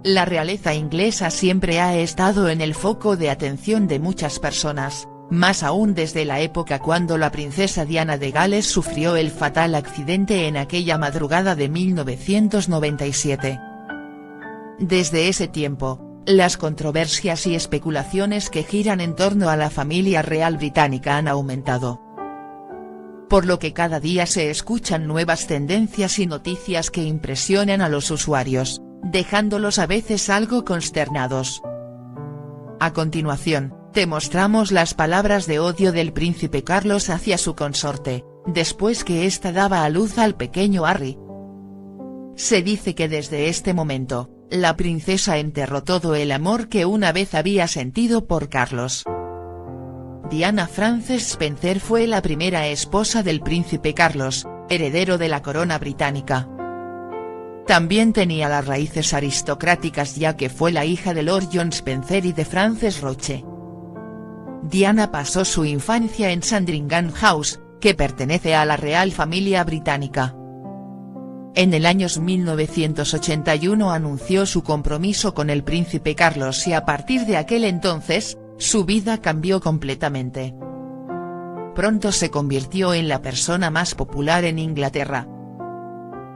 La realeza inglesa siempre ha estado en el foco de atención de muchas personas, más aún desde la época cuando la princesa Diana de Gales sufrió el fatal accidente en aquella madrugada de 1997. Desde ese tiempo, las controversias y especulaciones que giran en torno a la familia real británica han aumentado. Por lo que cada día se escuchan nuevas tendencias y noticias que impresionan a los usuarios, dejándolos a veces algo consternados. A continuación, te mostramos las palabras de odio del príncipe Carlos hacia su consorte, después que ésta daba a luz al pequeño Harry. Se dice que desde este momento, la princesa enterró todo el amor que una vez había sentido por Carlos. Diana Frances Spencer fue la primera esposa del príncipe Carlos, heredero de la corona británica. También tenía las raíces aristocráticas ya que fue la hija de Lord John Spencer y de Frances Roche. Diana pasó su infancia en Sandringham House, que pertenece a la real familia británica. En el año 1981 anunció su compromiso con el príncipe Carlos y a partir de aquel entonces, su vida cambió completamente. Pronto se convirtió en la persona más popular en Inglaterra.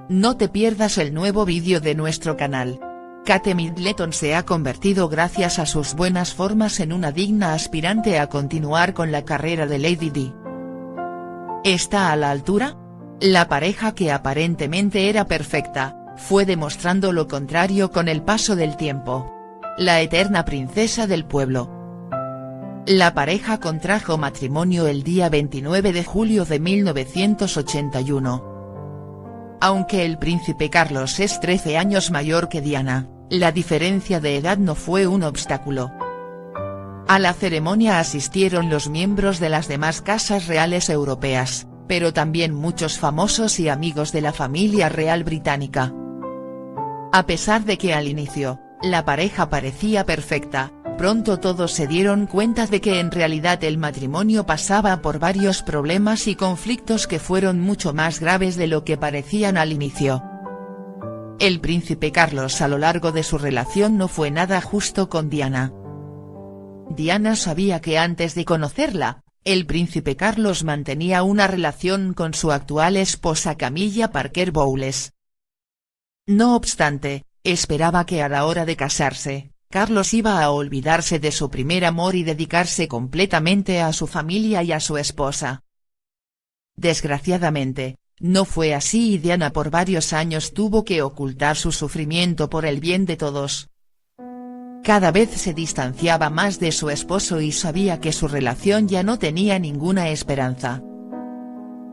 No te pierdas el nuevo vídeo de nuestro canal. Kate Middleton se ha convertido gracias a sus buenas formas en una digna aspirante a continuar con la carrera de Lady Di. ¿Está a la altura? La pareja que aparentemente era perfecta, fue demostrando lo contrario con el paso del tiempo. La eterna princesa del pueblo. La pareja contrajo matrimonio el día 29 de julio de 1981. Aunque el príncipe Carlos es 13 años mayor que Diana, la diferencia de edad no fue un obstáculo. A la ceremonia asistieron los miembros de las demás casas reales europeas, pero también muchos famosos y amigos de la familia real británica. A pesar de que al inicio, la pareja parecía perfecta, pronto todos se dieron cuenta de que en realidad el matrimonio pasaba por varios problemas y conflictos que fueron mucho más graves de lo que parecían al inicio. El príncipe Carlos a lo largo de su relación no fue nada justo con Diana. Diana sabía que antes de conocerla, el príncipe Carlos mantenía una relación con su actual esposa Camilla Parker Bowles. No obstante, esperaba que a la hora de casarse, Carlos iba a olvidarse de su primer amor y dedicarse completamente a su familia y a su esposa. Desgraciadamente, no fue así y Diana por varios años tuvo que ocultar su sufrimiento por el bien de todos. Cada vez se distanciaba más de su esposo y sabía que su relación ya no tenía ninguna esperanza.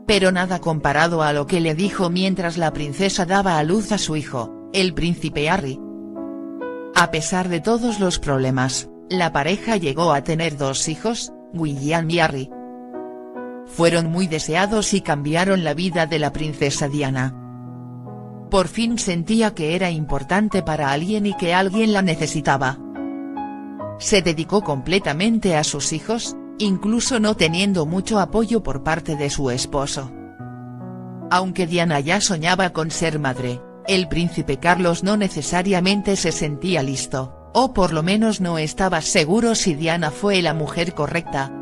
Pero nada comparado a lo que le dijo mientras la princesa daba a luz a su hijo, el príncipe Harry. A pesar de todos los problemas, la pareja llegó a tener 2 hijos, William y Harry. Fueron muy deseados y cambiaron la vida de la princesa Diana. Por fin sentía que era importante para alguien y que alguien la necesitaba. Se dedicó completamente a sus hijos, incluso no teniendo mucho apoyo por parte de su esposo. Aunque Diana ya soñaba con ser madre, el príncipe Carlos no necesariamente se sentía listo, o por lo menos no estaba seguro si Diana fue la mujer correcta.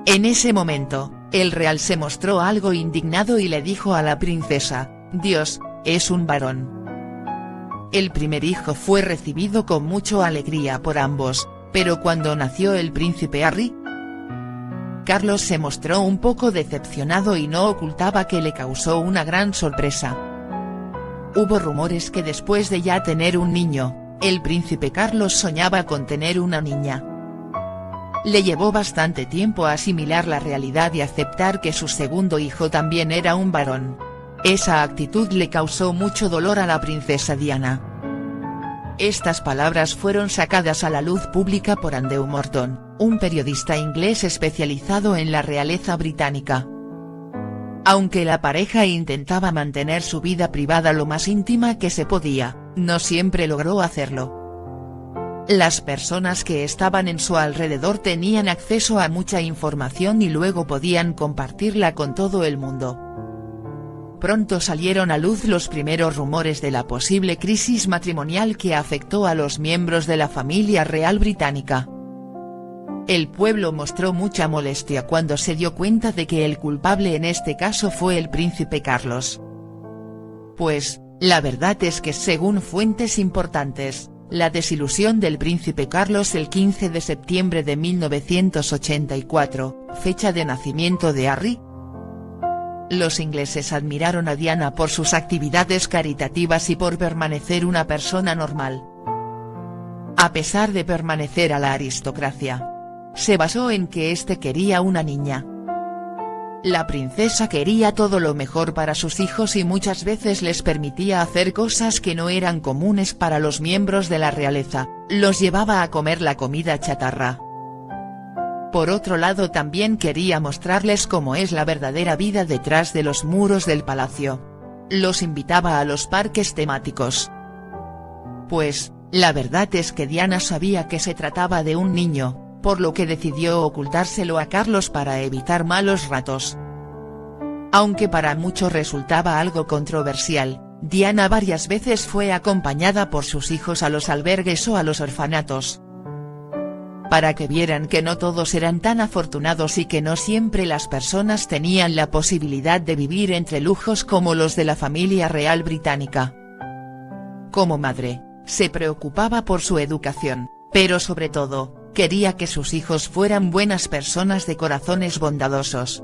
En ese momento, el real se mostró algo indignado y le dijo a la princesa: «Dios, es un varón». El primer hijo fue recibido con mucha alegría por ambos, pero cuando nació el príncipe Harry, Carlos se mostró un poco decepcionado y no ocultaba que le causó una gran sorpresa. Hubo rumores que después de ya tener un niño, el príncipe Carlos soñaba con tener una niña. Le llevó bastante tiempo asimilar la realidad y aceptar que su segundo hijo también era un varón. Esa actitud le causó mucho dolor a la princesa Diana. Estas palabras fueron sacadas a la luz pública por Andrew Morton, un periodista inglés especializado en la realeza británica. Aunque la pareja intentaba mantener su vida privada lo más íntima que se podía, no siempre logró hacerlo. Las personas que estaban en su alrededor tenían acceso a mucha información y luego podían compartirla con todo el mundo. pronto salieron a luz los primeros rumores de la posible crisis matrimonial que afectó a los miembros de la familia real británica. El pueblo mostró mucha molestia cuando se dio cuenta de que el culpable en este caso fue el príncipe Carlos. Pues, la verdad es que según fuentes importantes, la desilusión del príncipe Carlos el 15 de septiembre de 1984, fecha de nacimiento de Harry. Los ingleses admiraron a Diana por sus actividades caritativas y por permanecer una persona normal. A pesar de permanecer a la aristocracia, se basó en que éste quería una niña. La princesa quería todo lo mejor para sus hijos y muchas veces les permitía hacer cosas que no eran comunes para los miembros de la realeza, los llevaba a comer la comida chatarra. Por otro lado también quería mostrarles cómo es la verdadera vida detrás de los muros del palacio. Los invitaba a los parques temáticos. Pues, la verdad es que Diana sabía que se trataba de un niño, por lo que decidió ocultárselo a Carlos para evitar malos ratos. Aunque para muchos resultaba algo controversial, Diana varias veces fue acompañada por sus hijos a los albergues o a los orfanatos. Para que vieran que no todos eran tan afortunados y que no siempre las personas tenían la posibilidad de vivir entre lujos como los de la familia real británica. Como madre, se preocupaba por su educación, pero sobre todo, quería que sus hijos fueran buenas personas de corazones bondadosos.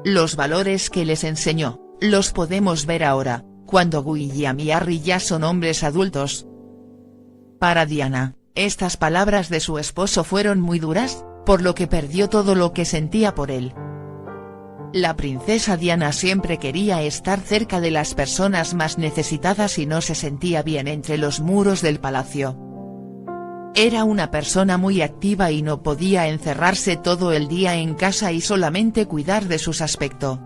Los valores que les enseñó, los podemos ver ahora, cuando William y Harry ya son hombres adultos. Para Diana, estas palabras de su esposo fueron muy duras, por lo que perdió todo lo que sentía por él. La princesa Diana siempre quería estar cerca de las personas más necesitadas y no se sentía bien entre los muros del palacio. Era una persona muy activa y no podía encerrarse todo el día en casa y solamente cuidar de su aspecto.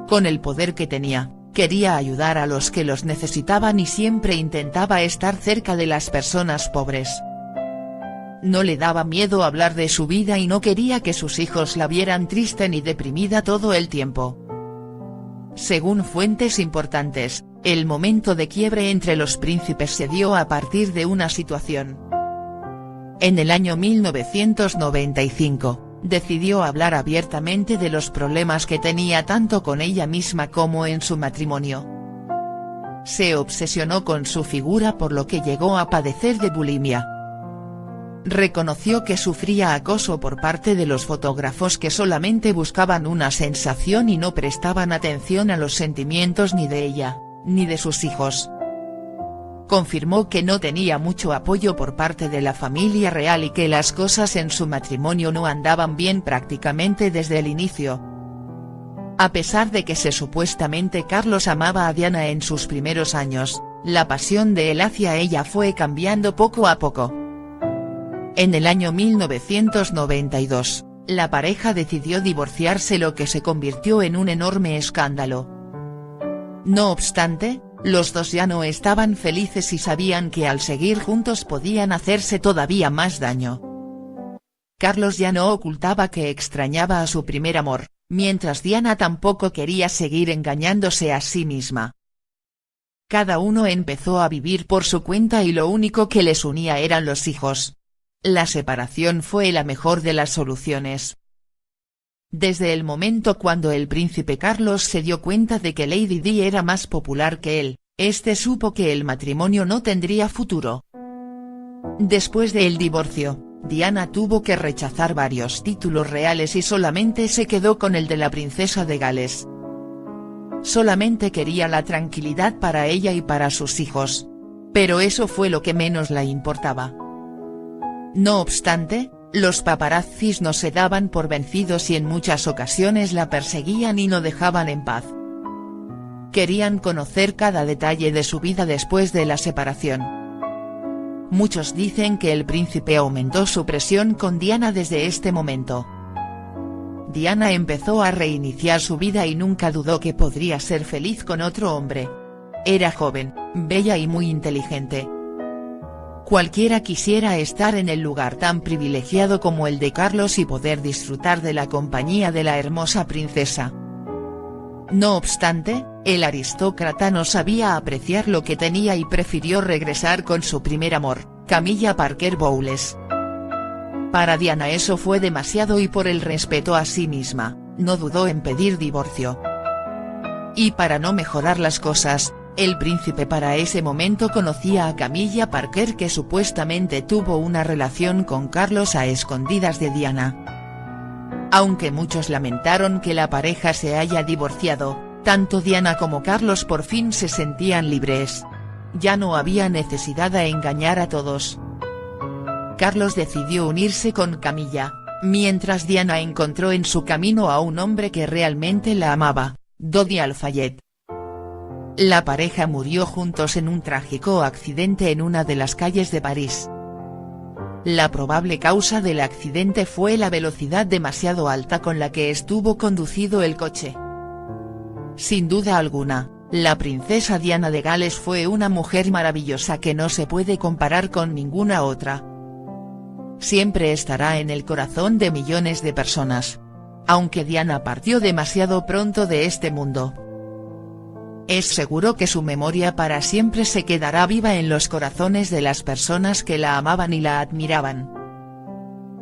Con el poder que tenía, quería ayudar a los que los necesitaban y siempre intentaba estar cerca de las personas pobres. No le daba miedo hablar de su vida y no quería que sus hijos la vieran triste ni deprimida todo el tiempo. Según fuentes importantes, el momento de quiebre entre los príncipes se dio a partir de una situación. En el año 1995, decidió hablar abiertamente de los problemas que tenía tanto con ella misma como en su matrimonio. Se obsesionó con su figura por lo que llegó a padecer de bulimia. Reconoció que sufría acoso por parte de los fotógrafos que solamente buscaban una sensación y no prestaban atención a los sentimientos ni de ella, ni de sus hijos. Confirmó que no tenía mucho apoyo por parte de la familia real y que las cosas en su matrimonio no andaban bien prácticamente desde el inicio. A pesar de que supuestamente Carlos amaba a Diana en sus primeros años, la pasión de él hacia ella fue cambiando poco a poco. En el año 1992, la pareja decidió divorciarse, lo que se convirtió en un enorme escándalo. No obstante, los dos ya no estaban felices y sabían que al seguir juntos podían hacerse todavía más daño. Carlos ya no ocultaba que extrañaba a su primer amor, mientras Diana tampoco quería seguir engañándose a sí misma. Cada uno empezó a vivir por su cuenta y lo único que les unía eran los hijos. La separación fue la mejor de las soluciones. Desde el momento cuando el príncipe Carlos se dio cuenta de que Lady Di era más popular que él, este supo que el matrimonio no tendría futuro. Después del divorcio, Diana tuvo que rechazar varios títulos reales y solamente se quedó con el de la princesa de Gales. Solamente quería la tranquilidad para ella y para sus hijos. Pero eso fue lo que menos le importaba. No obstante, los paparazzis no se daban por vencidos y en muchas ocasiones la perseguían y no dejaban en paz. Querían conocer cada detalle de su vida después de la separación. Muchos dicen que el príncipe aumentó su presión con Diana desde este momento. Diana empezó a reiniciar su vida y nunca dudó que podría ser feliz con otro hombre. Era joven, bella y muy inteligente. Cualquiera quisiera estar en el lugar tan privilegiado como el de Carlos y poder disfrutar de la compañía de la hermosa princesa. No obstante, el aristócrata no sabía apreciar lo que tenía y prefirió regresar con su primer amor, Camilla Parker Bowles. Para Diana eso fue demasiado y por el respeto a sí misma, no dudó en pedir divorcio. Y para no mejorar las cosas, el príncipe para ese momento conocía a Camilla Parker, que supuestamente tuvo una relación con Carlos a escondidas de Diana. Aunque muchos lamentaron que la pareja se haya divorciado, tanto Diana como Carlos por fin se sentían libres. Ya no había necesidad de engañar a todos. Carlos decidió unirse con Camilla, mientras Diana encontró en su camino a un hombre que realmente la amaba, Dodi Al-Fayed. La pareja murió juntos en un trágico accidente en una de las calles de París. La probable causa del accidente fue la velocidad demasiado alta con la que estuvo conducido el coche. Sin duda alguna, la princesa Diana de Gales fue una mujer maravillosa que no se puede comparar con ninguna otra. Siempre estará en el corazón de millones de personas. Aunque Diana partió demasiado pronto de este mundo, es seguro que su memoria para siempre se quedará viva en los corazones de las personas que la amaban y la admiraban.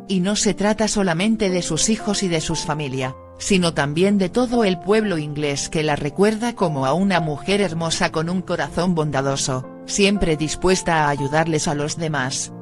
Y no se trata solamente de sus hijos y de sus familia, sino también de todo el pueblo inglés que la recuerda como a una mujer hermosa con un corazón bondadoso, siempre dispuesta a ayudarles a los demás.